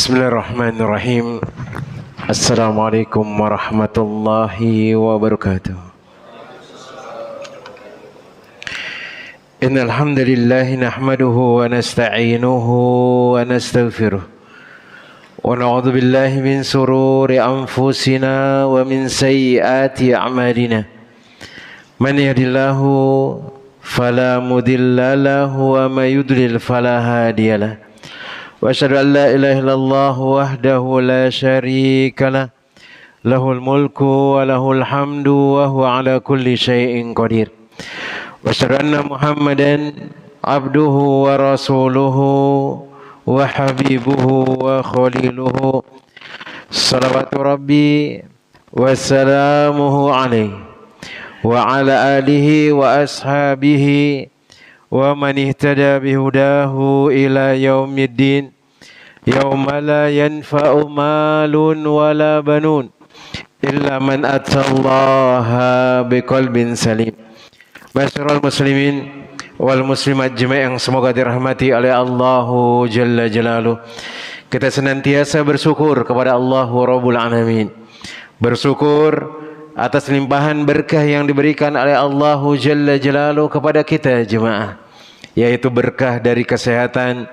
Bismillahirrahmanirrahim. Assalamualaikum warahmatullahi wabarakatuh. Innal hamdalillah nahmaduhu wa nasta'inuhu wa nastaghfiruh. Wa na'udzu billahi min sururi anfusina wa min sayyiati a'malina. Man yahdihillahu fala mudilla lahu wa may yudlil fala hadiyalah. Wa asyhadu an la ilaha illallah wahdahu la syarika lah. Lahul mulku wa lahul hamdu wa huwa ala kulli syai'in qadir. Wa asyhadu anna Muhammadan abduhu wa rasuluhu wa habibuhu wa khaliluhu. Salawatu rabbi wa salamuhu alaihi wa ala alihi wa ashabihi wa man ihtada bihudahu ila yaumiddin yauma la yanfa'u malun wala banun illa man atallaha biqalbin salim. Masyarul muslimin wal muslimat jemaah yang semoga dirahmati oleh Allahu Jalla Jalaluh. Kita senantiasa bersyukur kepada Allahu Rabbul Alamin. Bersyukur atas limpahan berkah yang diberikan oleh Allahu Jalla Jalaluh kepada kita jemaah, yaitu berkah dari kesehatan,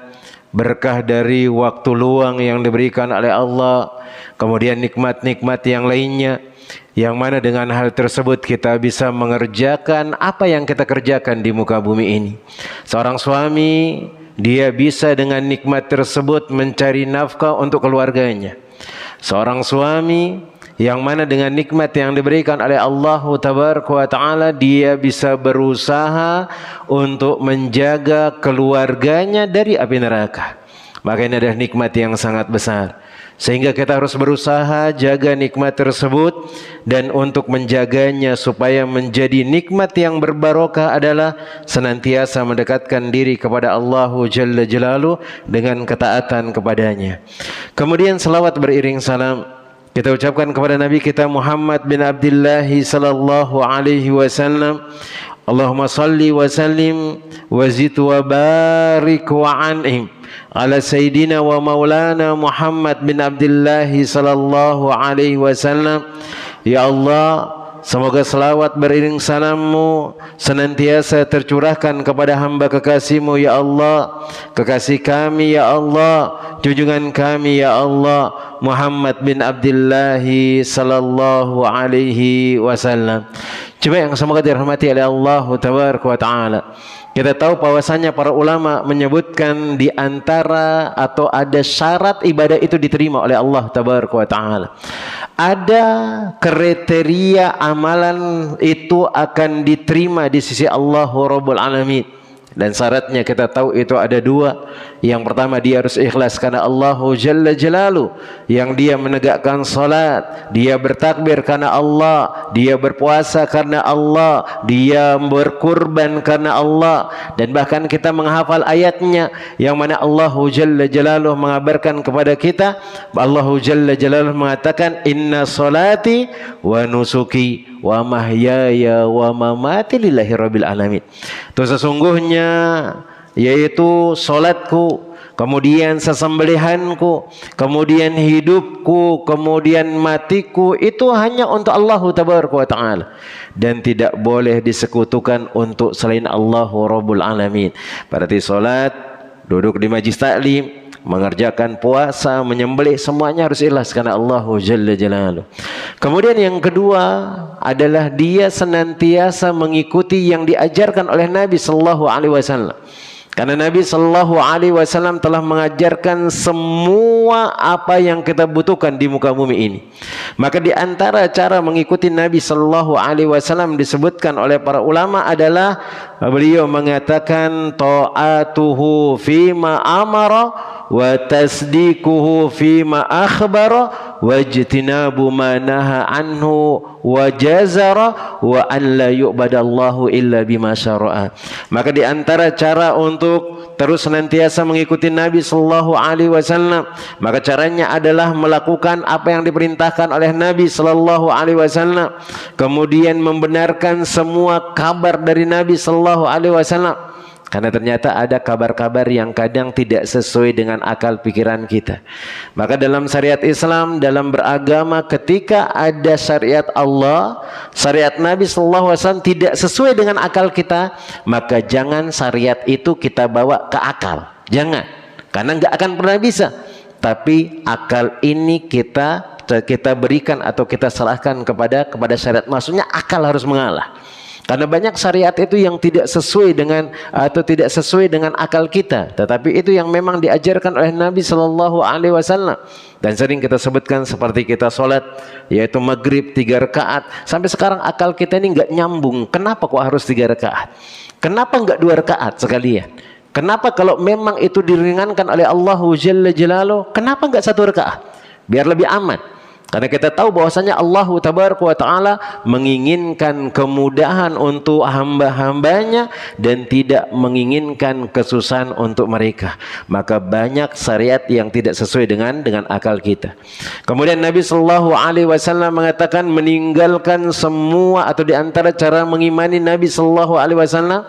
berkah dari waktu luang yang diberikan oleh Allah, kemudian nikmat-nikmat yang lainnya, yang mana dengan hal tersebut kita bisa mengerjakan apa yang kita kerjakan di muka bumi ini. Seorang suami, dia bisa dengan nikmat tersebut mencari nafkah untuk keluarganya. Seorang suami yang mana dengan nikmat yang diberikan oleh Allah Tabaraka wa Ta'ala, dia bisa berusaha untuk menjaga keluarganya dari api neraka. Maka ini adalah nikmat yang sangat besar, sehingga kita harus berusaha jaga nikmat tersebut. Dan untuk menjaganya supaya menjadi nikmat yang berbarokah adalah senantiasa mendekatkan diri kepada Allah Jalla Jalaluh dengan ketaatan kepadanya. Kemudian salawat beriring salam kita ucapkan kepada Nabi kita Muhammad bin Abdullah sallallahu alaihi wasallam. Allahumma salli wa sallim wa zid wa barik wa an'im ala sayyidina wa maulana Muhammad bin Abdullah sallallahu alaihi wasallam. Ya Allah, semoga selawat beriring salammu senantiasa tercurahkan kepada hamba kekasihmu ya Allah, kekasih kami ya Allah, junjungan kami ya Allah, Muhammad bin Abdullah sallallahu alaihi wasallam. Coba yang semoga dirahmati oleh Allah Tabaraka wa Ta'ala. Kita tahu bahwasanya para ulama menyebutkan di antara atau ada syarat ibadah itu diterima oleh Allah Tabaraka wa Ta'ala. Ada kriteria amalan itu akan diterima di sisi Allah Rabbul Alamin. Dan syaratnya kita tahu itu ada dua. Yang pertama, dia harus ikhlas karena Allah Jalla Jalaluh, yang dia menegakkan salat, dia bertakbir karena Allah, dia berpuasa karena Allah, dia berkurban karena Allah. Dan bahkan kita menghafal ayatnya yang mana Allah Jalla Jalaluh mengabarkan kepada kita, Allah Jalla Jalaluh mengatakan inna salati wa nusuki wa mahyaya wa mamati lillahi rabbil alamin. Itu sesungguhnya yaitu salatku, kemudian sesembelihanku, kemudian hidupku, kemudian matiku, itu hanya untuk Allah Tabaraka wa Ta'ala, dan tidak boleh disekutukan untuk selain Allah Rabbul Alamin. Berarti salat, duduk di majlis taklim, mengerjakan puasa, menyembelih, semuanya harus ikhlas karena Allah Jalla Jalaluh. Kemudian yang kedua adalah dia senantiasa mengikuti yang diajarkan oleh Nabi sallallahu alaihi wasallam. Karena Nabi sallallahu alaihi wasallam telah mengajarkan semua apa yang kita butuhkan di muka bumi ini. Maka di antara cara mengikuti Nabi sallallahu alaihi wasallam disebutkan oleh para ulama adalah beliau mengatakan ta'atuhu fima amara wa tasdiquhu fima akhbara wajtinabu ma naha anhu wa jazara wa an la yu'badallahu illa bima syara'a. Maka di antara cara untuk terus senantiasa mengikuti Nabi sallallahu alaihi wasallam, maka caranya adalah melakukan apa yang diperintahkan oleh Nabi sallallahu alaihi wasallam, kemudian membenarkan semua kabar dari Nabi sallallahu alaihi wasallam. Karena ternyata ada kabar-kabar yang kadang tidak sesuai dengan akal pikiran kita. Maka dalam syariat Islam, dalam beragama, ketika ada syariat Allah, syariat Nabi SAW tidak sesuai dengan akal kita, maka jangan syariat itu kita bawa ke akal. Jangan. Karena nggak akan pernah bisa. Tapi akal ini kita berikan atau kita serahkan kepada syariat. Maksudnya akal harus mengalah. Karena banyak syariat itu yang tidak sesuai dengan atau tidak sesuai dengan akal kita, tetapi itu yang memang diajarkan oleh Nabi Shallallahu Alaihi Wasallam. Dan sering kita sebutkan seperti kita sholat, yaitu maghrib 3 rakaat. Sampai sekarang akal kita ini nggak nyambung. Kenapa kok harus 3 rakaat? Kenapa nggak 2 rakaat sekalian? Kenapa kalau memang itu diringankan oleh Allah Jalla Jalaluhu, kenapa nggak 1 rakaat? Biar lebih aman. Karena kita tahu bahwasanya Allah Tabaraka wa Ta'ala menginginkan kemudahan untuk hamba-hambanya dan tidak menginginkan kesusahan untuk mereka. Maka banyak syariat yang tidak sesuai dengan akal kita. Kemudian Nabi Shallallahu Alaihi Wasallam mengatakan meninggalkan semua atau diantara cara mengimani Nabi Shallallahu Alaihi Wasallam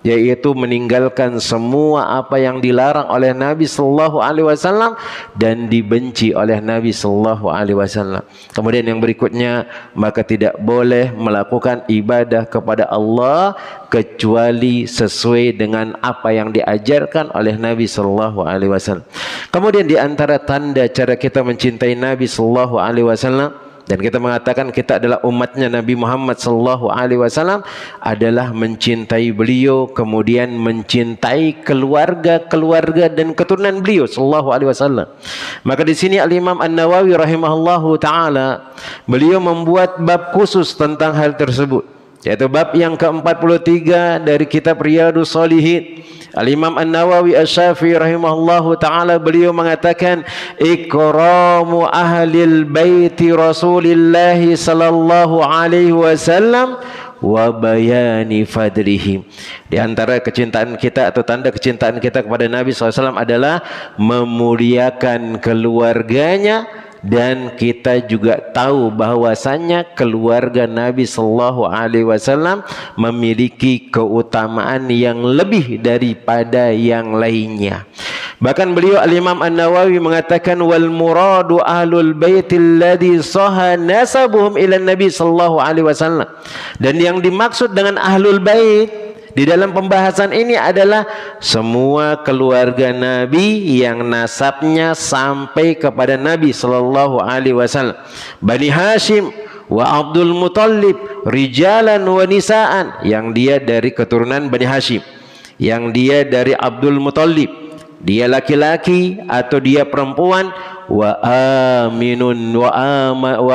yaitu meninggalkan semua apa yang dilarang oleh Nabi Sallallahu Alaihi Wasallam dan dibenci oleh Nabi Sallallahu Alaihi Wasallam. Kemudian yang berikutnya, maka tidak boleh melakukan ibadah kepada Allah kecuali sesuai dengan apa yang diajarkan oleh Nabi Sallallahu Alaihi Wasallam. Kemudian di antara tanda cara kita mencintai Nabi Sallallahu Alaihi Wasallam dan kita mengatakan kita adalah umatnya Nabi Muhammad Sallallahu Alaihi Wasallam adalah mencintai beliau, kemudian mencintai keluarga dan keturunan beliau Sallallahu Alaihi Wasallam. Maka di sini Al-Imam An-Nawawi rahimahullahu taala beliau membuat bab khusus tentang hal tersebut, yaitu bab yang ke-43 dari kitab Riyadhus Shalihin. Al-Imam An-Nawawi Asy-Syafi'i rahimahullahu taala beliau mengatakan ikramu ahlil baiti Rasulillah sallallahu alaihi wasallam wa bayani fadlihim. Di antara kecintaan kita atau tanda kecintaan kita kepada Nabi SAW adalah memuliakan keluarganya. Dan kita juga tahu bahwasannya keluarga Nabi Sallallahu Alaihi Wasallam memiliki keutamaan yang lebih daripada yang lainnya. Bahkan beliau Al-Imam An-Nawawi mengatakan wal muradu ahlul baitil ladzi sahha nasabuhum ila Nabi Sallallahu Alaihi Wasallam. Dan yang dimaksud dengan ahlul bait di dalam pembahasan ini adalah semua keluarga Nabi yang nasabnya sampai kepada Nabi Sallallahu Alaihi Wasallam. Bani Hashim wa Abdul Muttalib rijalan wa nisaan, yang dia dari keturunan Bani Hashim, yang dia dari Abdul Muttalib, dia laki-laki atau dia perempuan, wa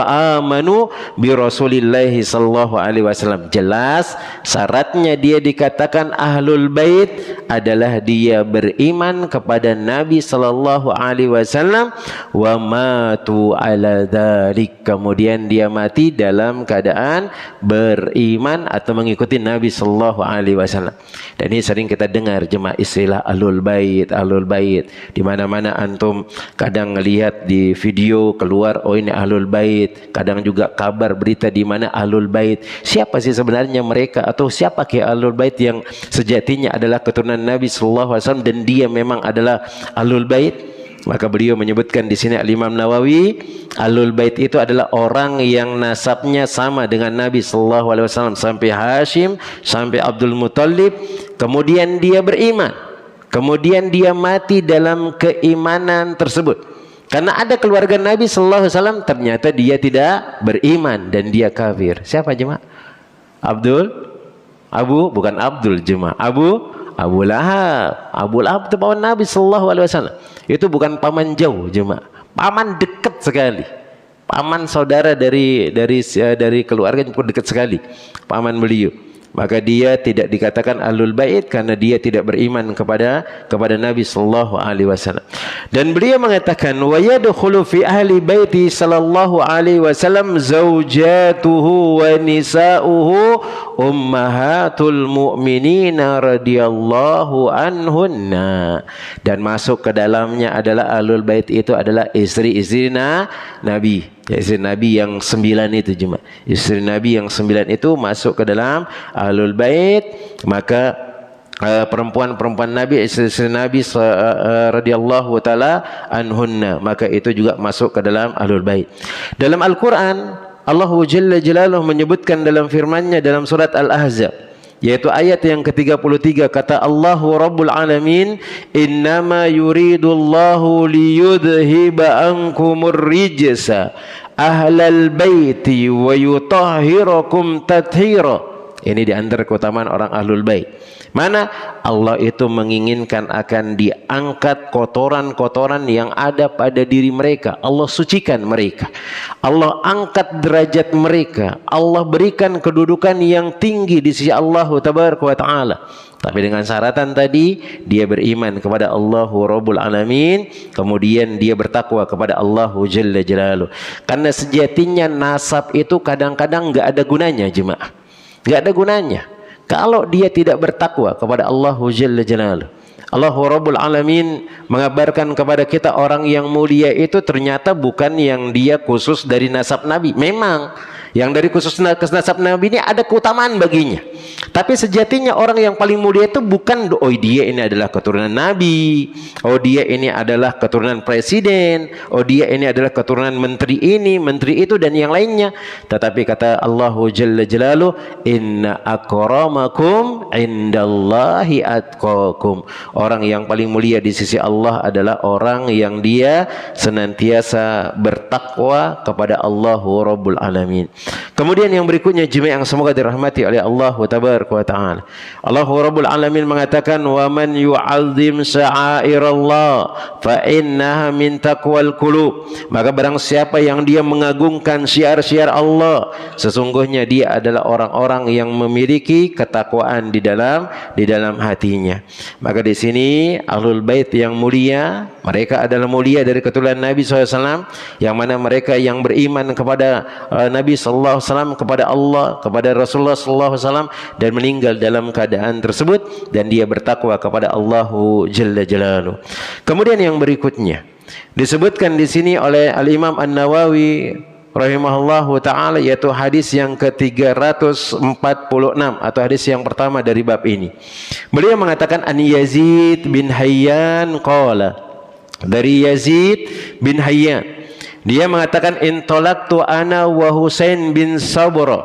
amanu bi Rasulillah sallallahu alaihi wasallam. Jelas syaratnya dia dikatakan ahlul bait adalah dia beriman kepada Nabi sallallahu alaihi wasallam wa matu ala dzalik, kemudian dia mati dalam keadaan beriman atau mengikuti Nabi sallallahu alaihi wasallam. Dan ini sering kita dengar jemaah istilah ahlul bait, ahlul bait. Di mana-mana antum kadang ngelihat di video keluar, oh ini ahlul bait. Kadang juga kabar berita di mana ahlul bait. Siapa sih sebenarnya mereka, atau siapa ke ahlul bait yang sejatinya adalah keturunan Nabi sallallahu alaihi wasallam dan dia memang adalah ahlul bait? Maka beliau menyebutkan di sini Al-Imam Nawawi, ahlul bait itu adalah orang yang nasabnya sama dengan Nabi sallallahu alaihi wasallam sampai Hashim, sampai Abdul Muttalib, kemudian dia beriman, kemudian dia mati dalam keimanan tersebut. Karena ada keluarga Nabi sallallahu alaihi wasallam ternyata dia tidak beriman dan dia kafir. Siapa jemaah? Bukan Abdul jemaah. Abu Lahab. Abu Lahab itu paman Nabi sallallahu alaihi wasallam. Itu bukan paman jauh jemaah. Paman dekat sekali. Paman saudara dari keluarga pun dekat sekali. Paman beliau. Maka dia tidak dikatakan ahlul bait karena dia tidak beriman kepada Nabi sallallahu alaihi wasallam. Dan beliau mengatakan wa yadkhulu fi ahli baiti sallallahu alaihi wasallam zaujatuhu wa nisauhu ummahatul mu'minina radhiyallahu anhunna. Dan masuk ke dalamnya adalah ahlul bait itu adalah istri-istri Nabi. Ya, istri Nabi yang 9 itu cuma. Istri Nabi yang 9 itu masuk ke dalam ahlul bait. Maka perempuan-perempuan Nabi, istri-istri Nabi radhiyallahu taala anhunna, maka itu juga masuk ke dalam ahlul bait. Dalam Al-Qur'an Allah Jalla Jalaluhu menyebutkan dalam firman-Nya dalam surat Al-Ahzab, yaitu ayat yang ke-33, kata Allahu Rabbul Alamin, innama yuridullahu liyudhiba ankumur rijsa ahlal baiti wa yutahhirakum tathira. Ini di antara keutamaan orang ahlul bait. Mana Allah itu menginginkan akan diangkat kotoran-kotoran yang ada pada diri mereka. Allah sucikan mereka. Allah angkat derajat mereka. Allah berikan kedudukan yang tinggi di sisi Allah Tabaraka wa Ta'ala. Tapi dengan syaratan tadi, dia beriman kepada Allahu Rabbul Alamin, kemudian dia bertakwa kepada Allahu Jalla Jalaluhu. Karena sejatinya nasab itu kadang-kadang enggak ada gunanya, jemaah. Enggak ada gunanya kalau dia tidak bertakwa kepada Allahu Jalla Jalaluhu. Allahu Rabbul Alamin mengabarkan kepada kita orang yang mulia itu ternyata bukan yang dia khusus dari nasab Nabi. Memang yang dari khusus nasab Nabi ini ada keutamaan baginya. Tapi sejatinya orang yang paling mulia itu bukan oh dia ini adalah keturunan Nabi, oh dia ini adalah keturunan presiden, oh dia ini adalah keturunan menteri ini, menteri itu dan yang lainnya. Tetapi kata Allahu Jalla Jalaluhu, inna akramakum indallahi atqakum. Orang yang paling mulia di sisi Allah adalah orang yang dia senantiasa bertakwa kepada Allahu Rabbul Alamin. Kemudian yang berikutnya jemaah yang semoga dirahmati oleh Allah Tabaraka wa Ta'ala, Allahu Rabbul Alamin mengatakan, wa man yu'azzim sya'airallah fa innaha min taqwal qulub. Maka barang siapa yang dia mengagungkan syiar-syiar Allah, sesungguhnya dia adalah orang-orang yang memiliki ketakwaan di dalam hatinya. Maka di sini ahlul bait yang mulia, mereka adalah mulia dari keturunan Nabi SAW, yang mana mereka yang beriman kepada Nabi SAW, kepada Allah, kepada Rasulullah SAW, dan meninggal dalam keadaan tersebut, dan dia bertakwa kepada Allahu Jalla Jalaluhu. Kemudian yang berikutnya disebutkan di sini oleh Al-Imam An-Nawawi rahimahullahu ta'ala, yaitu hadis yang ke-346 atau hadis yang pertama dari bab ini. Beliau mengatakan, an Yazid bin Hayyan qala, dari Yazid bin Hayyan, dia mengatakan, intolaktu ana wa Husain bin Sabra,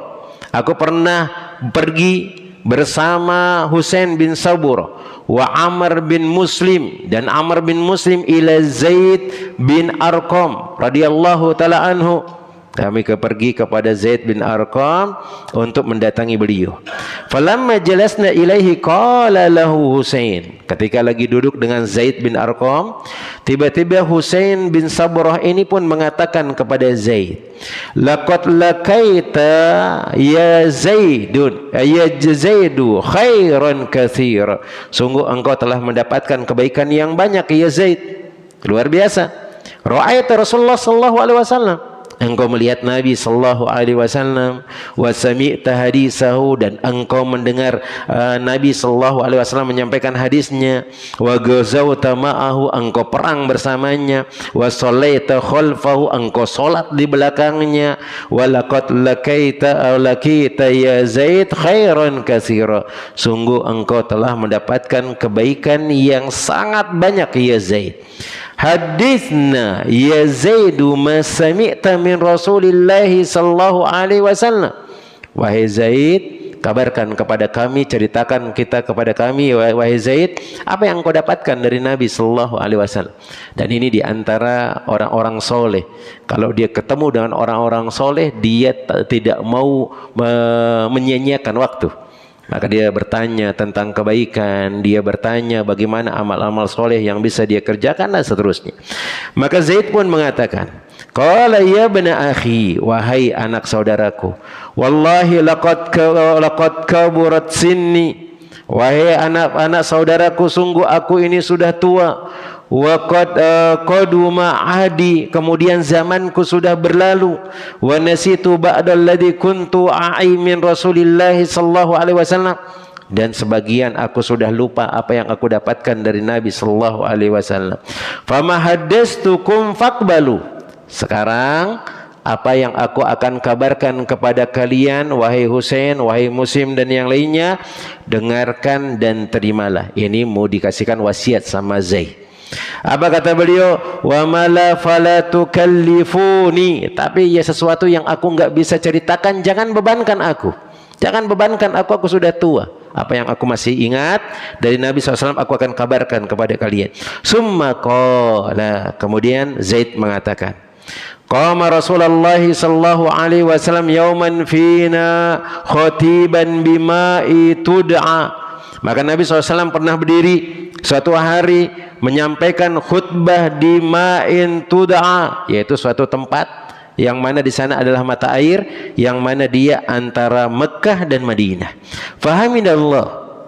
aku pernah pergi bersama Husain bin Sabra wa Amr bin Muslim, dan Amr bin Muslim, ila Zaid bin Arqam radhiyallahu taala anhu. Kami pergi kepada Zaid bin Arqam untuk mendatangi beliau. Falamma jalasna ilaihi qala lahu Husain. Ketika lagi duduk dengan Zaid bin Arqam, tiba-tiba Husain bin Sabrah ini pun mengatakan kepada Zaid, laqad lakaita ya Zaidun ya Zaidu khairan katsira. Sungguh engkau telah mendapatkan kebaikan yang banyak ya Zaid. Luar biasa. Ra'aita Rasulullah sallallahu alaihi wasallam, engkau melihat Nabi sallallahu alaihi wasallam, wa sami'ta hadisahu, dan engkau mendengar Nabi sallallahu alaihi wasallam menyampaikan hadisnya, wa ghazawta ma'ahu, engkau perang bersamanya, wa shallaita khalfahu, engkau salat di belakangnya, wa laqad lakaita ya Zaid khairan katsira, sungguh engkau telah mendapatkan kebaikan yang sangat banyak ya Zaid. Hadithna ya Zaidu ma sami'ta min Rasulillahi sallallahu alaihi wasallam. Wahai Zaid, kabarkan kepada kami, ceritakan kita kepada kami wahai Zaid, apa yang kau dapatkan dari Nabi sallallahu alaihi wasallam. Dan ini diantara orang-orang soleh, kalau dia ketemu dengan orang-orang soleh, dia tidak mau menyia-nyiakan waktu. Maka dia bertanya tentang kebaikan, dia bertanya bagaimana amal-amal soleh yang bisa dia kerjakan dan seterusnya. Maka Zaid pun mengatakan, qala ya bana akhi, wahai anak saudaraku, wallahi laqad kaburat sinni, wahai anak-anak saudaraku, sungguh aku ini sudah tua. Wa qaduma ahdi, kemudian zamanku sudah berlalu. Wa nasitu ba'dalladzi kuntu a'i min Rasulillah sallallahu alaihi wasallam, dan sebagian aku sudah lupa apa yang aku dapatkan dari Nabi sallallahu alaihi wasallam. Fama haddastukum faqbalu, sekarang apa yang aku akan kabarkan kepada kalian, wahai Husain, wahai Muslim dan yang lainnya, dengarkan dan terimalah. Ini mau dikasihkan wasiat sama Zaid. Apa kata beliau? Wa mala fala tukallifuni, tapi ya sesuatu yang aku enggak bisa ceritakan, jangan bebankan aku. Jangan bebankan aku sudah tua. Apa yang aku masih ingat dari Nabi SAW aku akan kabarkan kepada kalian. Summa qala, kemudian Zaid mengatakan, qama Rasulullah sallallahu alaihi wasallam yauman fina khatiban bima'i tud'a. Maka Nabi SAW pernah berdiri suatu hari menyampaikan khutbah di ma'in tud'a, yaitu suatu tempat yang mana di sana adalah mata air yang mana dia antara Mekah dan Madinah. Fahamidallah,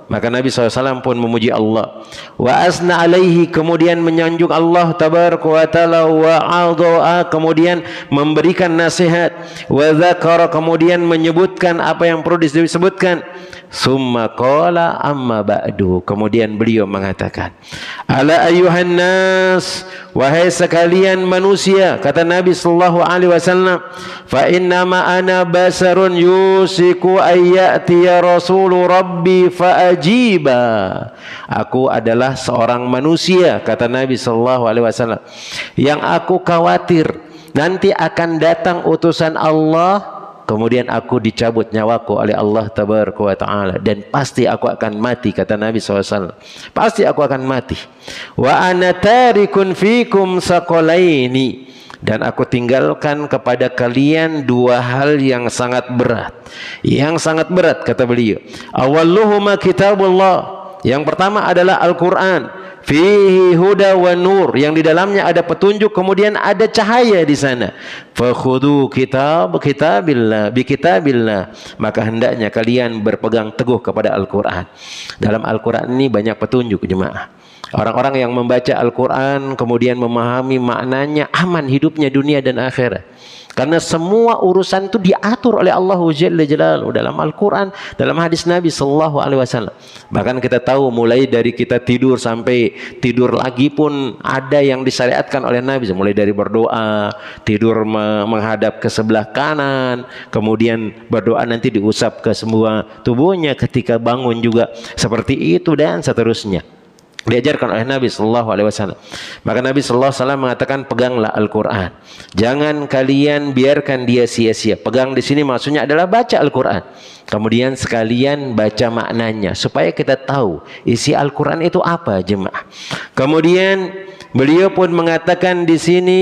maka Nabi SAW pun memuji Allah. Wa asna alaihi, kemudian menyanjung Allah tabaraka wa ta'ala. Wa adha'a, kemudian memberikan nasihat. Wa dzakara, kemudian menyebutkan apa yang perlu disebutkan. Summa qala amma ba'du, kemudian beliau mengatakan, ala ayyuhan nas, wahai sekalian manusia, kata Nabi sallallahu alaihi wasallam, fa innama ana basarun yusiku ayyati ya rasulu rabbi fa ajiba. Aku adalah seorang manusia, kata Nabi sallallahu alaihi wasallam, yang aku khawatir nanti akan datang utusan Allah, kemudian aku dicabut nyawaku oleh Allah tabaraka wa ta'ala, dan pasti aku akan mati, kata Nabi SAW. Pasti aku akan mati. Wa ana tarikun fikum saqalaini, dan aku tinggalkan kepada kalian dua hal yang sangat berat. Yang sangat berat, kata beliau. Awwaluhuma kitabullah, yang pertama adalah Al-Quran. Fihi huda wa nur, yang di dalamnya ada petunjuk, kemudian ada cahaya di sana. Fakhudhu kitabillah bi kitabillah, maka hendaknya kalian berpegang teguh kepada Al-Quran. Dalam Al-Quran ini banyak petunjuk, jemaah. Orang-orang yang membaca Al-Quran kemudian memahami maknanya, aman hidupnya dunia dan akhirat. Karena semua urusan itu diatur oleh Allah Jalla Jalaluhu dalam Al-Quran, dalam hadis Nabi Sallallahu Alaihi Wasallam. Bahkan kita tahu mulai dari kita tidur sampai tidur lagi pun ada yang disyariatkan oleh Nabi. Mulai dari berdoa, tidur menghadap ke sebelah kanan, kemudian berdoa nanti diusap ke semua tubuhnya, ketika bangun juga seperti itu, dan seterusnya. Diajarkan oleh Nabi Sallallahu Alaihi Wasallam. Maka Nabi Sallallahu Alaihi Wasallam mengatakan, peganglah Al-Quran, jangan kalian biarkan dia sia-sia. Pegang di sini maksudnya adalah baca Al-Quran, kemudian sekalian baca maknanya supaya kita tahu isi Al-Quran itu apa, jemaah. Kemudian beliau pun mengatakan di sini,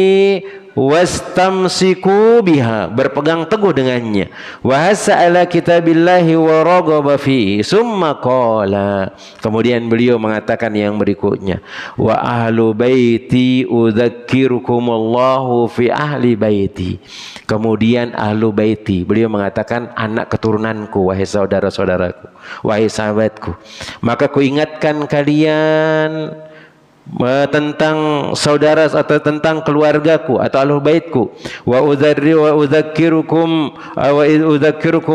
wastamsiku biha, berpegang teguh dengannya. Wa hasala kitabillahi wa raghaba fihi. Summa qala, kemudian beliau mengatakan yang berikutnya, wa ahlu baiti udzakkirukumullahu fi ahli baiti. Kemudian ahlu baiti, beliau mengatakan anak keturunanku, wahai saudara-saudaraku, wahai sahabatku, maka kuingatkan kalian tentang saudara atau tentang keluargaku atau ahlul baitku. Wa udzakkirukum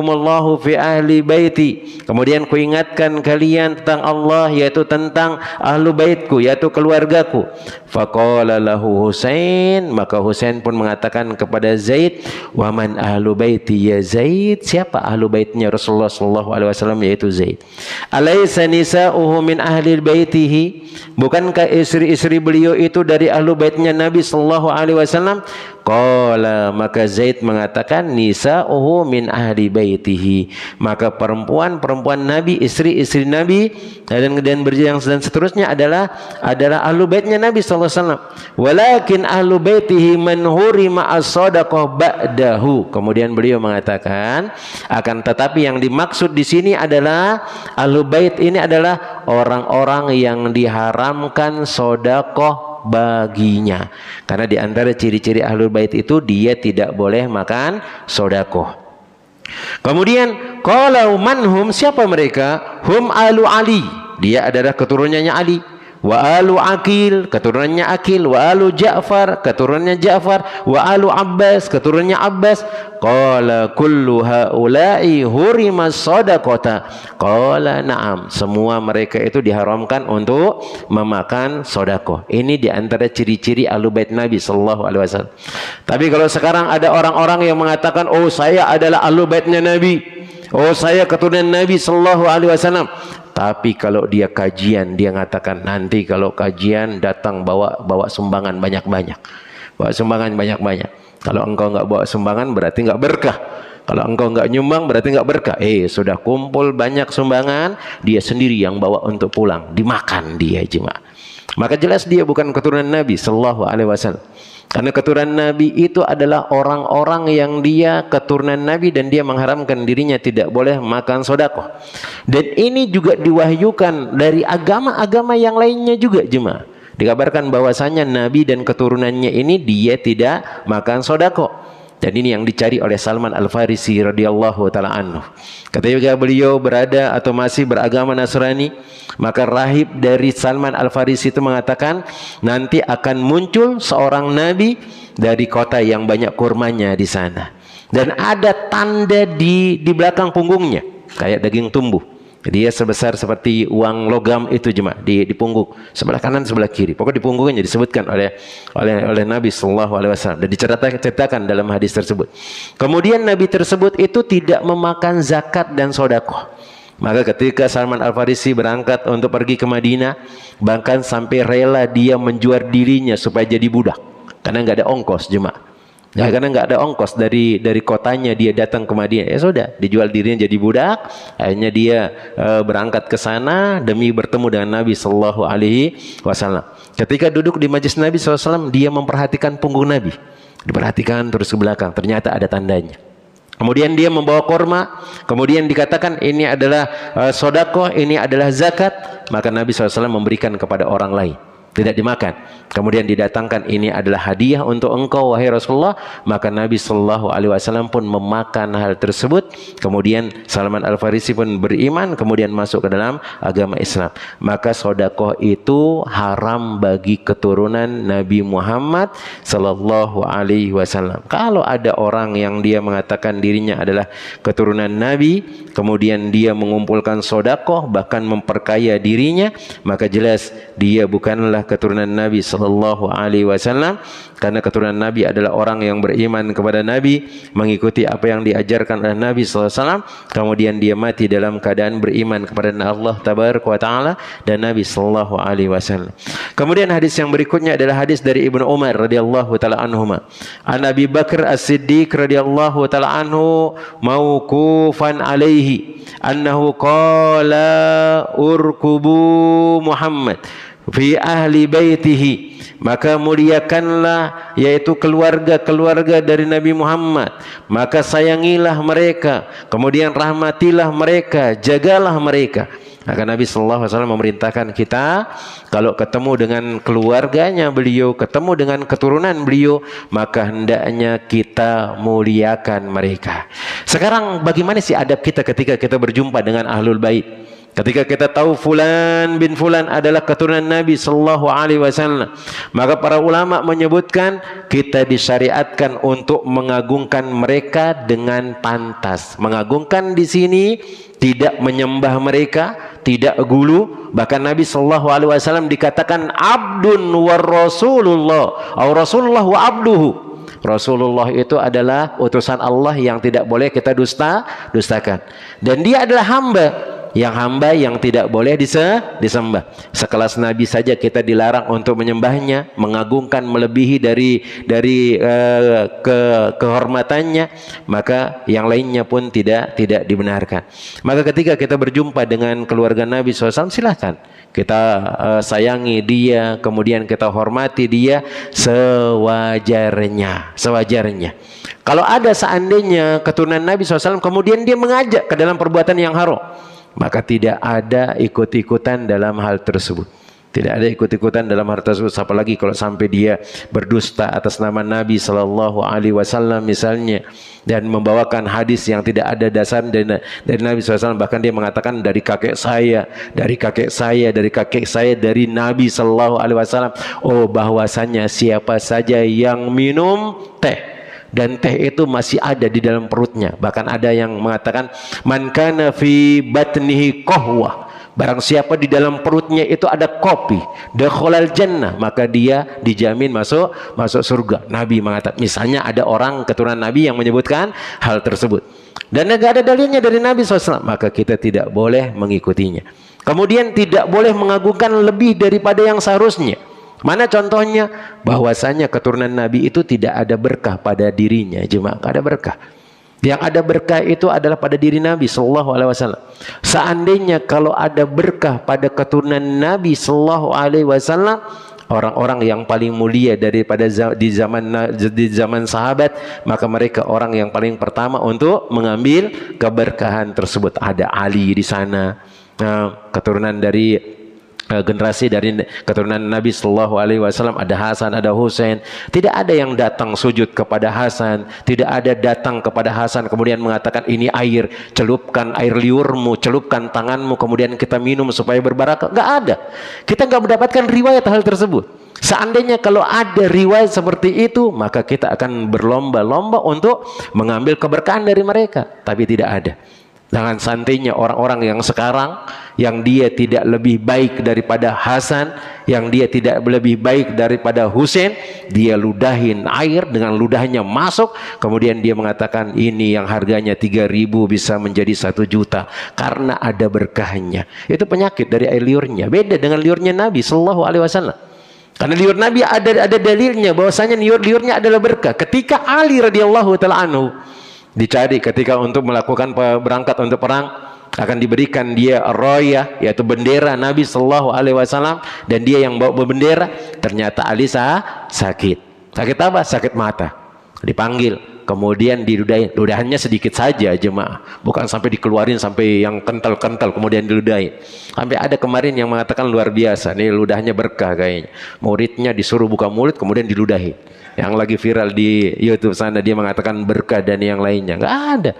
Allahu fi ahli baiti. Kemudian kuingatkan kalian tentang Allah, yaitu tentang ahlul baitku, yaitu keluargaku. Faqala lahu Husain, maka Husain pun mengatakan kepada Zaid, wa man ahlu baiti ya Zaid, siapa ahlu baitnya Rasulullah sallallahu alaihi wasallam, yaitu Zaid. Alaysa nisa'uhu min ahli baitihi, bukankah istri-istri beliau itu dari ahlu baitnya Nabi sallallahu alaihi wasallam? Qala, maka Zaid mengatakan, nisa'uhu min ahli baitihi, maka perempuan-perempuan Nabi, istri-istri Nabi dan seterusnya adalah ahlu baitnya Nabi sallallahu alaihi wasallam. Walakin ahlu baitihi man hurima as-sadaqah ba'dahu. Kemudian beliau mengatakan, akan tetapi yang dimaksud di sini adalah ahlu bait ini adalah orang-orang yang diharamkan sedekah baginya, karena di antara ciri-ciri ahlul bait itu dia tidak boleh makan sedekah. Kemudian qala manhum, siapa mereka? Hum alu Ali, dia adalah keturunannya Ali. wa alu Aqil, keturunannya Aqil, wa alu Ja'far, keturunannya Ja'far, wa alu Abbas, keturunannya Abbas. Qala kullu haula'i hurimas shadaqata. Qala na'am, semua mereka itu diharamkan untuk memakan sedekah. Ini di antara ciri-ciri ahlu bait Nabi sallallahu alaihi wasallam. Tapi kalau sekarang ada orang-orang yang mengatakan, "Oh, saya adalah ahlu baitnya Nabi. Oh, saya keturunan Nabi sallallahu alaihi wasallam." Tapi kalau dia kajian, dia mengatakan, nanti kalau kajian datang bawa sumbangan banyak-banyak. Bawa sumbangan banyak-banyak. Kalau engkau enggak bawa sumbangan berarti enggak berkah. Kalau engkau enggak nyumbang berarti enggak berkah. Sudah kumpul banyak sumbangan, dia sendiri yang bawa untuk pulang, dimakan dia jemaah. Maka jelas dia bukan keturunan Nabi sallallahu alaihi wasallam. Karena keturunan Nabi itu adalah orang-orang yang dia keturunan Nabi dan dia mengharamkan dirinya tidak boleh makan sedekah. Dan ini juga diwahyukan dari agama-agama yang lainnya juga jemaah. Dikabarkan bahwasanya Nabi dan keturunannya ini dia tidak makan sedekah. Dan ini yang dicari oleh Salman Al-Farisi radhiyallahu taala anhu. Ketika beliau berada atau masih beragama Nasrani, maka rahib dari Salman Al-Farisi itu mengatakan, nanti akan muncul seorang nabi dari kota yang banyak kurmanya di sana. Dan ada tanda di belakang punggungnya, kayak daging tumbuh. Dia sebesar seperti uang logam itu jemaah di punggung, sebelah kanan sebelah kiri. Pokoknya di punggungnya disebutkan oleh Nabi sallallahu alaihi wasallam dan diceritakan dalam hadis tersebut. Kemudian Nabi tersebut itu tidak memakan zakat dan sedekah. Maka ketika Salman Al-Farisi berangkat untuk pergi ke Madinah, bahkan sampai rela dia menjual dirinya supaya jadi budak karena nggak ada ongkos jemaah. Ya, karena nggak ada ongkos dari kotanya dia datang ke Madinah, ya sudah dijual dirinya jadi budak. Akhirnya dia berangkat ke sana demi bertemu dengan Nabi Sallallahu Alaihi Wasallam. Ketika duduk di majlis Nabi SAW, dia memperhatikan punggung Nabi, diperhatikan terus ke belakang. Ternyata ada tandanya. Kemudian dia membawa korma, kemudian dikatakan ini adalah sedekah, ini adalah zakat. Maka Nabi SAW memberikan kepada orang lain, tidak dimakan. Kemudian didatangkan, ini adalah hadiah untuk engkau wahai Rasulullah. Maka Nabi sallallahu alaihi wasallam pun memakan hal tersebut. Kemudian Salman Al-Farisi pun beriman, kemudian masuk ke dalam agama Islam. Maka sedekah itu haram bagi keturunan Nabi Muhammad sallallahu alaihi wasallam. Kalau ada orang yang dia mengatakan dirinya adalah keturunan Nabi, kemudian dia mengumpulkan sedekah bahkan memperkaya dirinya, maka jelas dia bukanlah keturunan Nabi sallallahu alaihi wasallam. Karena keturunan Nabi adalah orang yang beriman kepada Nabi, mengikuti apa yang diajarkan oleh Nabi sallallahu alaihi wasallam, kemudian dia mati dalam keadaan beriman kepada Allah tabaraka wa taala dan Nabi sallallahu alaihi wasallam. Kemudian hadis yang berikutnya adalah hadis dari Ibnu Umar radhiyallahu taala anhuma. An Abi Bakar As-Siddiq radhiyallahu taala anhu mauqufan alaihi annahu qala urkubu Muhammad fi ahli baitihi, maka muliakanlah yaitu keluarga-keluarga dari Nabi Muhammad, maka sayangilah mereka, kemudian rahmatilah mereka, jagalah mereka. Maka Nabi sallallahu alaihi wasallam memerintahkan kita kalau ketemu dengan keluarganya beliau, ketemu dengan keturunan beliau, maka hendaknya kita muliakan mereka. Sekarang bagaimana sih adab kita ketika kita berjumpa dengan ahlul bait? Ketika kita tahu fulan bin fulan adalah keturunan Nabi sallallahu alaihi wasallam, maka para ulama menyebutkan kita disyariatkan untuk mengagungkan mereka dengan pantas. Mengagungkan di sini tidak menyembah mereka, tidak gulu. Bahkan Nabi sallallahu alaihi wasallam dikatakan abdun war rasulullah, atau Rasulullah wa abduhu. Rasulullah itu adalah utusan Allah yang tidak boleh kita dustakan. Dan dia adalah hamba yang tidak boleh disembah. Sekelas Nabi saja kita dilarang untuk menyembahnya, mengagungkan melebihi dari kehormatannya, maka yang lainnya pun tidak dibenarkan. Maka ketika kita berjumpa dengan keluarga Nabi SAW, silahkan kita sayangi dia, kemudian kita hormati dia sewajarnya. Kalau ada seandainya keturunan Nabi SAW kemudian dia mengajak ke dalam perbuatan yang haram, maka tidak ada ikut-ikutan dalam hal tersebut. Tidak ada ikut-ikutan dalam hal tersebut. Apalagi kalau sampai dia berdusta atas nama Nabi Sallallahu Alaihi Wasallam misalnya, dan membawakan hadis yang tidak ada dasar dari Nabi SAW. Bahkan dia mengatakan dari kakek saya, dari kakek saya, dari kakek saya, dari Nabi Sallallahu Alaihi Wasallam. Oh, bahwasanya siapa saja yang minum teh dan teh itu masih ada di dalam perutnya. Bahkan ada yang mengatakan man kana fi batnihi qahwah, barang siapa di dalam perutnya itu ada kopi, dakhalal jannah, maka dia dijamin masuk surga. Nabi mengatakan, misalnya ada orang keturunan Nabi yang menyebutkan hal tersebut dan tidak ada dalilnya dari Nabi SAW, maka kita tidak boleh mengikutinya. Kemudian tidak boleh mengagungkan lebih daripada yang seharusnya. Mana contohnya? Bahwasanya keturunan Nabi itu tidak ada berkah pada dirinya, jemaah, tidak ada berkah. Yang ada berkah itu adalah pada diri Nabi Sallallahu Alaihi Wasallam. Seandainya kalau ada berkah pada keturunan Nabi Sallallahu Alaihi Wasallam, orang-orang yang paling mulia daripada di zaman sahabat, maka mereka orang yang paling pertama untuk mengambil keberkahan tersebut. Ada Ali di sana, keturunan dari generasi dari keturunan Nabi Sallallahu Alaihi Wasallam, ada Hasan, ada Husain. Tidak ada yang datang sujud kepada Hasan, tidak ada datang kepada Hasan kemudian mengatakan ini air, celupkan air liurmu, celupkan tanganmu kemudian kita minum supaya berbarakah. Nggak ada. Kita nggak mendapatkan riwayat hal tersebut. Seandainya kalau ada riwayat seperti itu, maka kita akan berlomba-lomba untuk mengambil keberkahan dari mereka. Tapi tidak ada. Dengan santainya orang-orang yang sekarang, yang dia tidak lebih baik daripada Hasan, yang dia tidak lebih baik daripada Husain, dia ludahin air, dengan ludahnya masuk, kemudian dia mengatakan ini yang harganya 3.000 bisa menjadi 1 juta karena ada berkahnya. Itu penyakit dari air liurnya. Beda dengan liurnya Nabi Sallallahu Alaihi Wasallam. Karena liur Nabi ada dalilnya bahwasanya liurnya adalah berkah. Ketika Ali radhiyallahu taala anhu dicari ketika untuk melakukan berangkat untuk perang, akan diberikan dia raya, yaitu bendera Nabi Sallallahu Alaihi Wasallam, dan dia yang bawa bendera. Ternyata Ali sakit apa? Sakit mata. Dipanggil, kemudian diludahin. Ludahannya sedikit saja jemaah, bukan sampai dikeluarin sampai yang kental-kental kemudian diludahin. Sampai ada kemarin yang mengatakan luar biasa, nih ludahnya berkah kayaknya. Muridnya disuruh buka mulut kemudian diludahin. Yang lagi viral di YouTube sana, dia mengatakan berkah dan yang lainnya. Nggak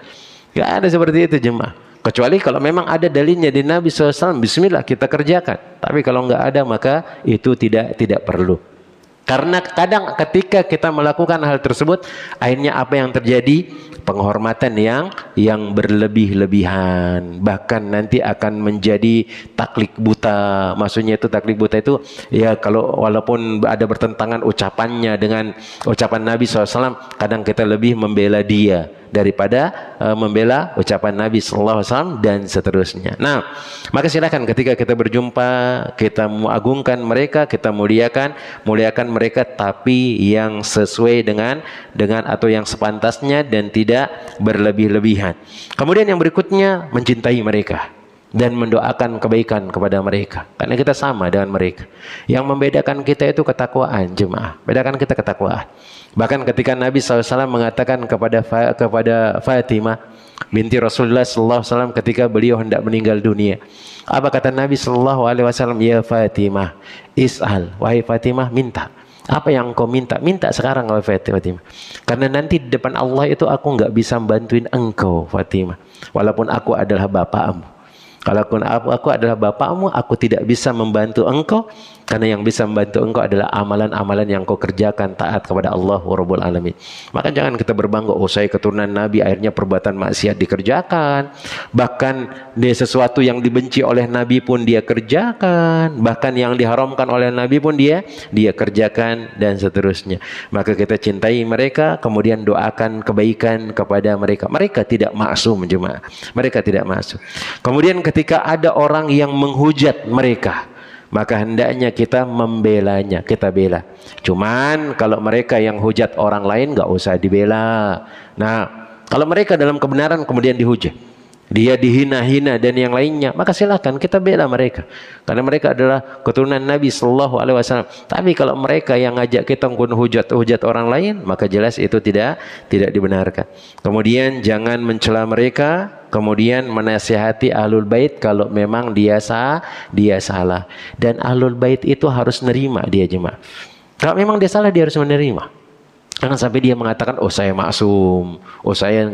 ada seperti itu jemaah. Kecuali kalau memang ada dalilnya di Nabi SAW, bismillah kita kerjakan. Tapi kalau nggak ada, maka itu tidak perlu. Karena kadang ketika kita melakukan hal tersebut, akhirnya apa yang terjadi? Penghormatan yang berlebih-lebihan, bahkan nanti akan menjadi taklid buta. Maksudnya itu taklid buta itu ya, kalau walaupun ada bertentangan ucapannya dengan ucapan Nabi SAW, kadang kita lebih membela dia daripada membela ucapan Nabi SAW dan seterusnya. Nah, maka silakan ketika kita berjumpa, kita mengagungkan mereka, kita muliakan mereka, tapi yang sesuai dengan atau yang sepantasnya dan tidak berlebih-lebihan. Kemudian yang berikutnya, mencintai mereka dan mendoakan kebaikan kepada mereka, karena kita sama dengan mereka. Yang membedakan kita itu ketakwaan jemaah, bedakan kita ketakwaan. Bahkan ketika Nabi SAW mengatakan kepada Fatimah binti Rasulullah SAW ketika beliau hendak meninggal dunia, apa kata Nabi SAW? Ya Fatimah, is'al, wahai Fatimah, minta. Apa yang engkau minta? Minta sekarang wahai Fatimah. Karena nanti di depan Allah itu aku nggak bisa bantuin engkau Fatimah, walaupun aku adalah bapakmu. Kalaupun aku adalah bapakmu, aku tidak bisa membantu engkau, karena yang bisa membantu engkau adalah amalan-amalan yang kau kerjakan taat kepada Allah Rabbul Alamin. Maka jangan kita berbangga, oh saya keturunan Nabi, akhirnya perbuatan maksiat dikerjakan. Bahkan dia sesuatu yang dibenci oleh Nabi pun dia kerjakan. Bahkan yang diharamkan oleh Nabi pun dia kerjakan, dan seterusnya. Maka kita cintai mereka, kemudian doakan kebaikan kepada mereka. Mereka tidak maksum jemaah. Mereka tidak maksum. Kemudian ketika ada orang yang menghujat mereka, maka hendaknya kita membelanya, kita bela. Cuman kalau mereka yang hujat orang lain, nggak usah dibela. Nah, kalau mereka dalam kebenaran kemudian dihujat, dia dihina-hina dan yang lainnya, maka silakan kita bela mereka, karena mereka adalah keturunan Nabi Sallallahu Alaihi Wasallam. Tapi kalau mereka yang ngajak kita hujat orang lain, maka jelas itu tidak dibenarkan. Kemudian jangan mencela mereka, kemudian menasihati ahlul bait kalau memang dia salah. Dan ahlul bait itu harus nerima dia jemaah. Kalau memang dia salah, dia harus menerima. Jangan sampai dia mengatakan, oh saya maksum, oh saya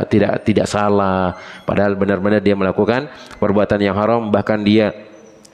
tidak salah, padahal benar-benar dia melakukan perbuatan yang haram, bahkan dia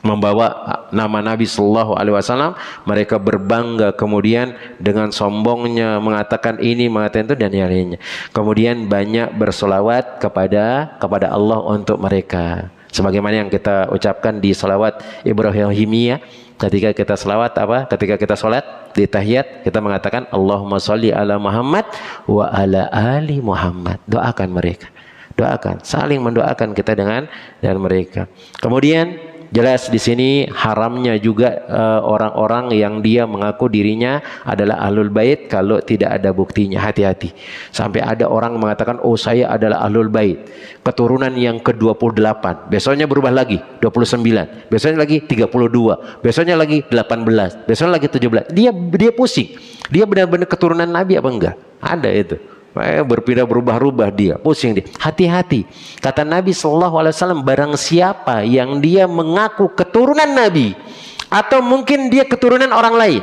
membawa nama Nabi Sallallahu Alaihi Wasallam. Mereka berbangga kemudian dengan sombongnya mengatakan ini, mengatakan itu dan yang lainnya. Kemudian banyak bersolawat kepada Allah untuk mereka, sebagaimana yang kita ucapkan di salawat Ibrahimiyah. Ketika kita selawat ketika kita sholat di tahiyat, kita mengatakan Allahumma sholli ala Muhammad wa ala ali Muhammad. Doakan mereka, doakan, saling mendoakan kita dengan mereka. Kemudian jelas di sini haramnya juga orang-orang yang dia mengaku dirinya adalah ahlul bait kalau tidak ada buktinya. Hati-hati. Sampai ada orang mengatakan, oh saya adalah ahlul bait, keturunan yang ke-28. Besoknya berubah lagi 29. Besoknya lagi 32. Besoknya lagi 18. Besoknya lagi 17. Dia pusing. Dia benar-benar keturunan Nabi apa enggak? Ada itu. Berpindah berubah-ubah dia, pusing dia. Hati-hati. Kata Nabi SAW, barang siapa yang dia mengaku keturunan Nabi, atau mungkin dia keturunan orang lain,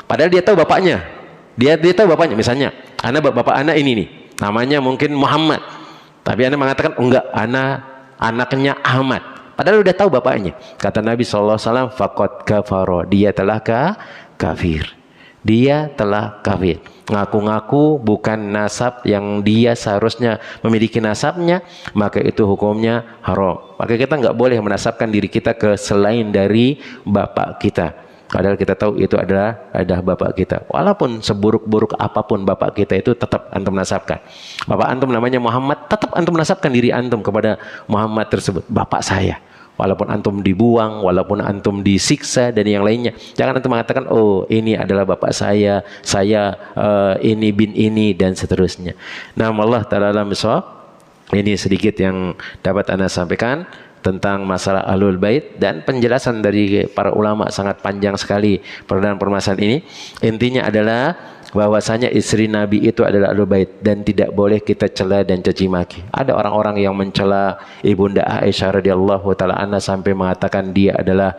padahal dia tahu bapaknya, dia tahu bapaknya. Misalnya, bapak anak ini nih, namanya mungkin Muhammad, tapi anak mengatakan enggak, anaknya Ahmad, padahal udah tahu bapaknya. Kata Nabi SAW, faqad kafara, dia telah kafir. Dia telah kafir. Ngaku-ngaku bukan nasab yang dia seharusnya memiliki nasabnya, maka itu hukumnya haram. Maka kita nggak boleh menasabkan diri kita ke selain dari bapak kita. Padahal kita tahu itu adalah bapak kita. Walaupun seburuk-buruk apapun bapak kita itu, tetap antum nasabkan. Bapak antum namanya Muhammad, tetap antum nasabkan diri antum kepada Muhammad tersebut. Bapak saya. Walaupun antum dibuang, walaupun antum disiksa dan yang lainnya, jangan antum mengatakan, oh ini adalah bapak saya ini bin ini dan seterusnya. Nah, Allah Ta'ala alam bisawab. Ini sedikit yang dapat Anda sampaikan tentang masalah ahlul bait, dan penjelasan dari para ulama sangat panjang sekali dalam permasalahan ini. Intinya adalah bahwasanya istri Nabi itu adalah ahlul bait dan tidak boleh kita cela dan caci maki. Ada orang-orang yang mencela Ibunda Aisyah radhiyallahu taala anha sampai mengatakan dia adalah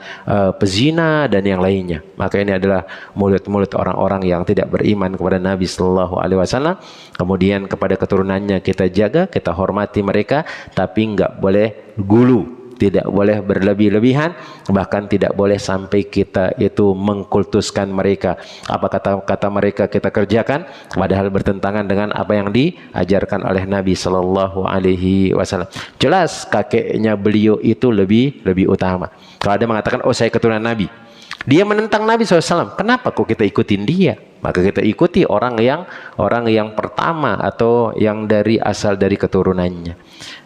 pezina dan yang lainnya. Maka ini adalah mulut-mulut orang-orang yang tidak beriman kepada Nabi sallallahu alaihi wasallam. Kemudian kepada keturunannya kita jaga, kita hormati mereka, tapi enggak boleh gulu. Tidak boleh berlebih-lebihan, bahkan tidak boleh sampai kita itu mengkultuskan mereka. Apa kata mereka kita kerjakan, padahal bertentangan dengan apa yang diajarkan oleh Nabi Sallallahu Alaihi Wasallam. Jelas kakeknya beliau itu lebih utama. Kalau ada mengatakan, oh saya keturunan Nabi, dia menentang Nabi SAW, kenapa kok kita ikutin dia? Maka kita ikuti orang yang pertama atau yang asal dari keturunannya.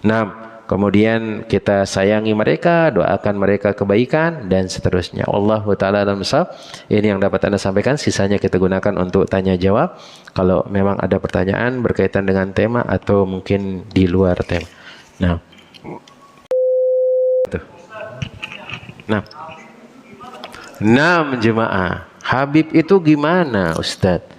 Nah, kemudian kita sayangi mereka, doakan mereka kebaikan dan seterusnya. Allahu Ta'ala alam bisawab. Ini yang dapat Anda sampaikan. Sisanya kita gunakan untuk tanya jawab. Kalau memang ada pertanyaan berkaitan dengan tema atau mungkin di luar tema. Nah, jemaah, Habib itu gimana, Ustadz?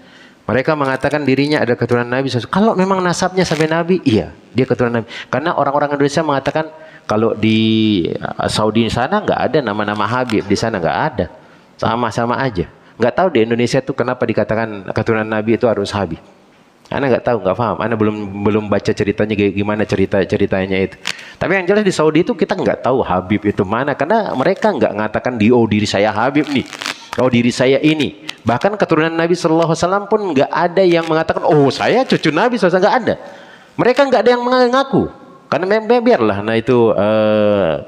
Mereka mengatakan dirinya ada keturunan Nabi. Kalau memang nasabnya sampai Nabi, iya, dia keturunan Nabi. Karena orang-orang Indonesia mengatakan kalau di Saudi sana nggak ada nama-nama Habib, di sana nggak ada, sama-sama aja. Nggak tahu di Indonesia tuh kenapa dikatakan keturunan Nabi itu harus Habib. Ana nggak tahu, nggak paham. Ana belum baca ceritanya gimana ceritanya itu. Tapi yang jelas di Saudi itu kita nggak tahu Habib itu mana, karena mereka nggak mengatakan diri saya Habib nih. Oh diri saya ini. Bahkan keturunan Nabi Sallallahu Alaihi Wasallam pun nggak ada yang mengatakan, oh saya cucu Nabi SAW, nggak ada. Mereka nggak ada yang mengaku. Karena biarlah, nah itu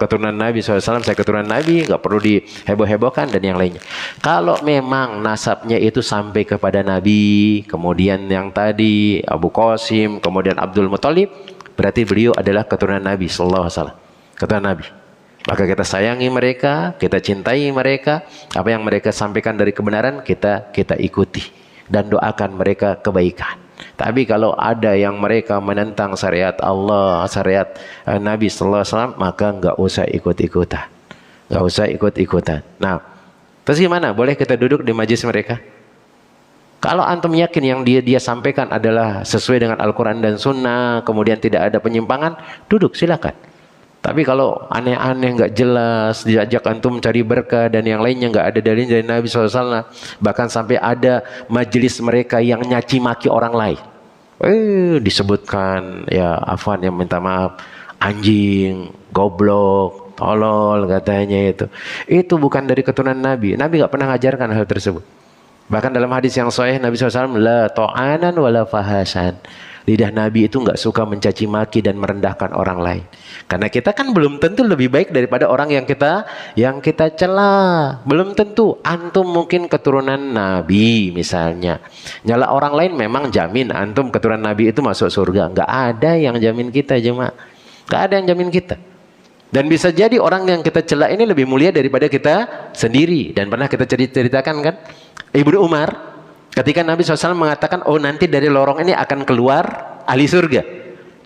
keturunan Nabi SAW, saya keturunan Nabi, nggak perlu diheboh-hebohkan dan yang lainnya. Kalau memang nasabnya itu sampai kepada Nabi, kemudian yang tadi Abu Qasim, kemudian Abdul Muthalib, berarti beliau adalah keturunan Nabi Sallallahu Alaihi Wasallam, keturunan Nabi. Maka kita sayangi mereka, kita cintai mereka, apa yang mereka sampaikan dari kebenaran kita ikuti dan doakan mereka kebaikan. Tapi kalau ada yang mereka menentang syariat Allah, syariat Nabi Sallallahu Alaihi Wasallam, maka nggak usah ikut-ikutan, nggak usah ikut-ikutan. Nah, terus gimana? Boleh kita duduk di majelis mereka? Kalau antum yakin yang dia sampaikan adalah sesuai dengan Al-Quran dan Sunnah, kemudian tidak ada penyimpangan, duduk silakan. Tapi kalau aneh-aneh, nggak jelas, diajak antum cari berkah dan yang lainnya, nggak ada dalil dari Nabi SAW. Bahkan sampai ada majelis mereka yang nyaci maki orang lain. Disebutkan ya afwan yang minta maaf, anjing, goblok, tolol katanya itu. Itu bukan dari keturunan Nabi. Nabi nggak pernah ngajarkan hal tersebut. Bahkan dalam hadis yang sahih Nabi SAW, la ta'anan wala fahasan. Lidah Nabi itu nggak suka mencaci maki dan merendahkan orang lain. Karena kita kan belum tentu lebih baik daripada orang yang kita cela. Belum tentu. Antum mungkin keturunan Nabi misalnya. Nyala orang lain memang jamin antum keturunan Nabi itu masuk surga. Nggak ada yang jamin kita, jemaah. Nggak ada yang jamin kita. Dan bisa jadi orang yang kita cela ini lebih mulia daripada kita sendiri. Dan pernah kita ceritakan kan, Ibnu Umar ketika Nabi SAW mengatakan, oh nanti dari lorong ini akan keluar ahli surga.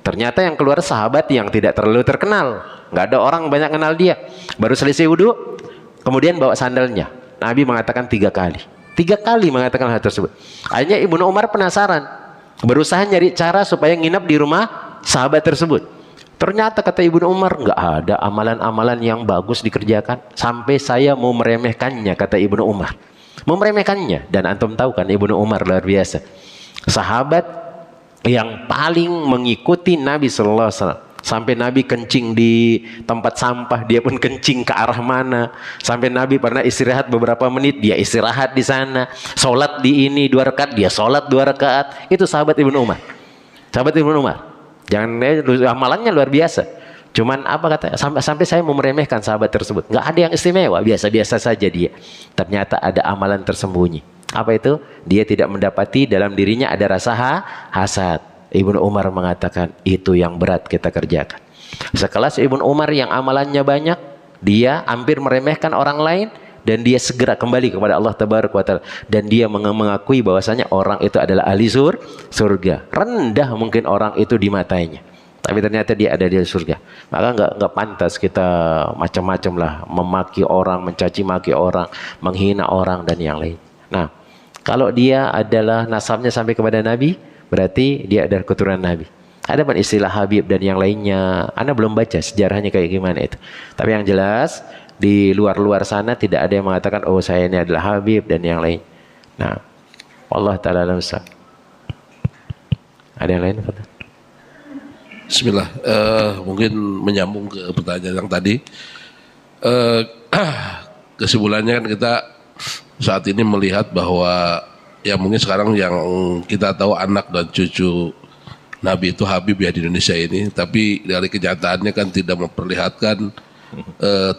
Ternyata yang keluar sahabat yang tidak terlalu terkenal. Nggak ada orang banyak kenal dia. Baru selesai wudhu, kemudian bawa sandalnya. Nabi mengatakan 3 kali. 3 kali mengatakan hal tersebut. Akhirnya Ibnu Umar penasaran. Berusaha nyari cara supaya nginap di rumah sahabat tersebut. Ternyata kata Ibnu Umar, nggak ada amalan-amalan yang bagus dikerjakan. Sampai saya mau meremehkannya, kata Ibnu Umar. Mau meremehkannya. Dan antum tahu kan Ibnu Umar luar biasa. Sahabat yang paling mengikuti Nabi SAW. Sampai Nabi kencing di tempat sampah, dia pun kencing ke arah mana. Sampai Nabi pernah istirahat beberapa menit, dia istirahat di sana. Sholat di ini 2 rakaat, dia sholat 2 rakaat. Itu sahabat Ibnu Umar. Sahabat Ibnu Umar. Jangan, amalannya luar biasa. Cuman apa kata, sampai saya mau meremehkan sahabat tersebut. Nggak ada yang istimewa, biasa-biasa saja dia. Ternyata ada amalan tersembunyi. Apa itu? Dia tidak mendapati dalam dirinya ada rasa hasad. Ibnu Umar mengatakan itu yang berat kita kerjakan. Sekelas Ibnu Umar yang amalannya banyak, dia hampir meremehkan orang lain dan dia segera kembali kepada Allah Tabaraka wa Ta'ala, dan dia mengakui bahwasanya orang itu adalah ahli surga. Rendah mungkin orang itu di matanya, tapi ternyata dia ada di surga. Maka nggak pantas kita macam-macam lah, memaki orang, mencaci maki orang, menghina orang dan yang lain. Nah, kalau dia adalah nasabnya sampai kepada Nabi, berarti dia adalah keturunan Nabi. Ada pun istilah Habib dan yang lainnya, Anda belum baca sejarahnya kayak gimana itu. Tapi yang jelas di luar-luar sana tidak ada yang mengatakan, oh saya ini adalah Habib dan yang lain. Nah, Allah Ta'ala alam. Ada yang lain? Bismillah, mungkin menyambung ke pertanyaan yang tadi. Kesimpulannya kan kita saat ini melihat bahwa ya mungkin sekarang yang kita tahu anak dan cucu Nabi itu Habib ya di Indonesia ini, tapi dari kenyataannya kan tidak memperlihatkan,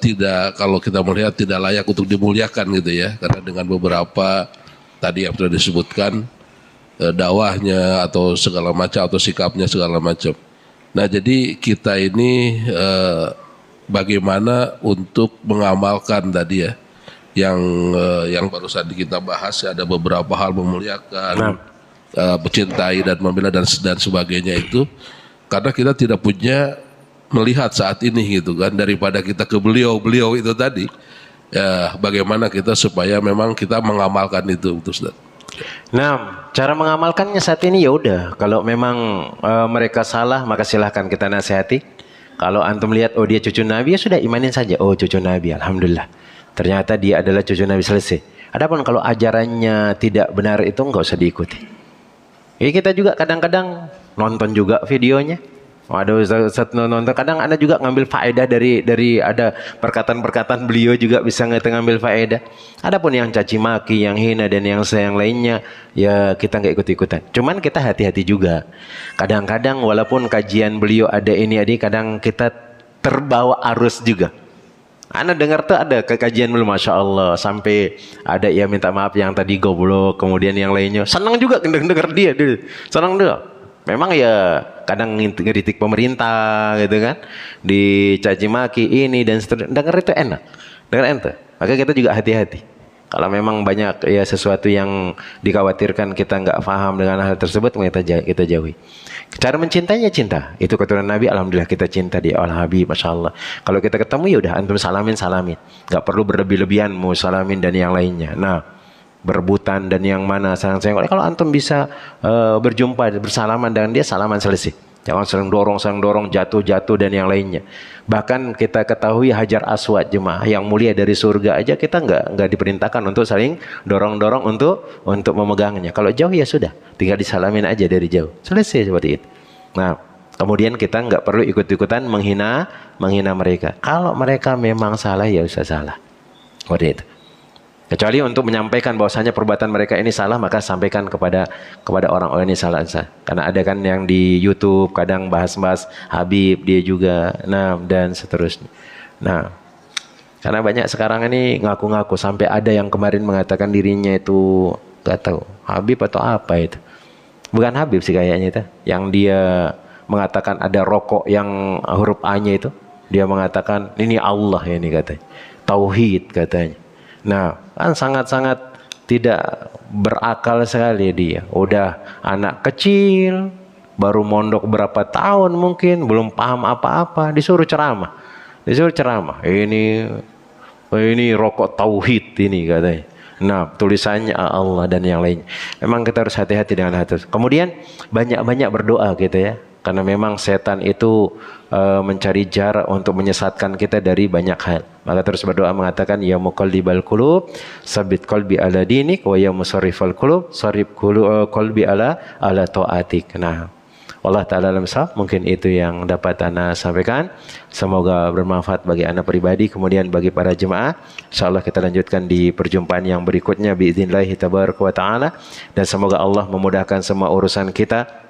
tidak, kalau kita melihat tidak layak untuk dimuliakan gitu ya, karena dengan beberapa tadi yang sudah disebutkan dakwahnya atau segala macam atau sikapnya segala macam. Nah jadi kita ini bagaimana untuk mengamalkan tadi ya yang barusan kita bahas, ada beberapa hal memuliakan, mencintai dan membela dan sebagainya itu, karena kita tidak punya melihat saat ini gitu kan, daripada kita ke beliau itu tadi ya, bagaimana kita supaya memang kita mengamalkan itu, Ustaz. Nah, cara mengamalkannya saat ini ya udah, kalau memang mereka salah maka silahkan kita nasihati. Kalau antum lihat oh dia cucu Nabi, ya sudah imanin saja, oh cucu Nabi, alhamdulillah. Ternyata dia adalah cucu Nabi, selesai. Adapun kalau ajarannya tidak benar itu nggak usah diikuti. Ya, kita juga kadang-kadang nonton juga videonya. Ada Ustaz nonton, kadang Anda juga ngambil faedah dari ada perkataan-perkataan beliau juga bisa ngambil faedah. Adapun yang caci maki, yang hina dan yang lainnya, ya kita nggak ikut-ikutan. Cuman kita hati-hati juga. Kadang-kadang walaupun kajian beliau ada ini, kadang kita terbawa arus juga. Anda dengar tuh ada kajian belum, Masya Allah, sampai ada ya minta maaf yang tadi goblok, kemudian yang lainnya senang juga dengar dia, senang dia. Memang ya kadang ngeritik pemerintah gitu kan, dicaci maki ini dan seterusnya, dengar itu enak, dengar ente. Maka kita juga hati-hati. Kalau memang banyak ya sesuatu yang dikhawatirkan kita nggak paham dengan hal tersebut, kita jauhi. Cara mencintainya cinta, itu keturunan Nabi, alhamdulillah kita cinta dia Al-Habib, Masya Allah. Kalau kita ketemu ya udah antum salamin, nggak perlu berlebih-lebihan mau salamin dan yang lainnya. Nah, berebutan dan yang mana sayang-sayang. Kalau antum bisa berjumpa bersalaman dengan dia, salaman selesai. Jangan saling dorong, jatuh-jatuh dan yang lainnya. Bahkan kita ketahui Hajar Aswad jemaah yang mulia dari surga aja kita nggak diperintahkan untuk saling dorong-dorong untuk memegangnya. Kalau jauh ya sudah, tinggal disalamin aja dari jauh. Selesai seperti itu. Nah, kemudian kita nggak perlu ikut-ikutan menghina mereka. Kalau mereka memang salah ya usah salah. Seperti itu. Kecuali untuk menyampaikan bahwasanya perbuatan mereka ini salah, maka sampaikan kepada orang-orang ini salah. Karena ada kan yang di YouTube kadang bahas-bahas Habib dia juga, nah dan seterusnya. Nah, karena banyak sekarang ini ngaku-ngaku, sampai ada yang kemarin mengatakan dirinya itu gak tahu Habib atau apa itu. Bukan Habib sih kayaknya itu, yang dia mengatakan ada rokok yang huruf A-nya itu, dia mengatakan ini Allah ini katanya, tauhid katanya. Nah, kan sangat-sangat tidak berakal sekali dia. Udah anak kecil, baru mondok berapa tahun mungkin, belum paham apa-apa, disuruh ceramah. Ini rokok tauhid ini katanya. Nah, tulisannya Allah dan yang lainnya. Memang kita harus hati-hati dengan hati. Kemudian banyak-banyak berdoa gitu ya. Karena memang setan itu mencari jarak untuk menyesatkan kita dari banyak hal. Maka terus berdoa mengatakan, ya muqallibal qulub, sabit qalbi ala dinik, wa ya musarrifal qulub, sarrif qalbi ala taatik. Nah, Allah Ta'ala alam sahab, mungkin itu yang dapat Ana sampaikan. Semoga bermanfaat bagi Ana pribadi, kemudian bagi para jemaah. InsyaAllah kita lanjutkan di perjumpaan yang berikutnya biidznillahi tabaraka wa ta'ala. Dan semoga Allah memudahkan semua urusan kita,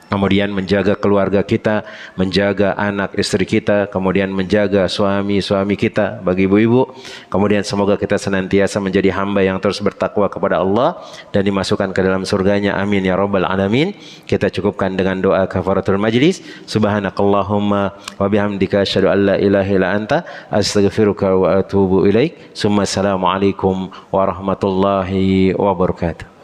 kemudian menjaga keluarga kita, menjaga anak istri kita, kemudian menjaga suami-suami kita bagi ibu-ibu. Kemudian semoga kita senantiasa menjadi hamba yang terus bertakwa kepada Allah dan dimasukkan ke dalam surganya. Amin ya rabbal alamin. Kita cukupkan dengan doa kafaratul majlis. Subhanakallahumma wa bihamdika asyhadu an la ilaha illa anta astaghfiruka wa atubu ilaik. Assalamualaikum warahmatullahi wabarakatuh.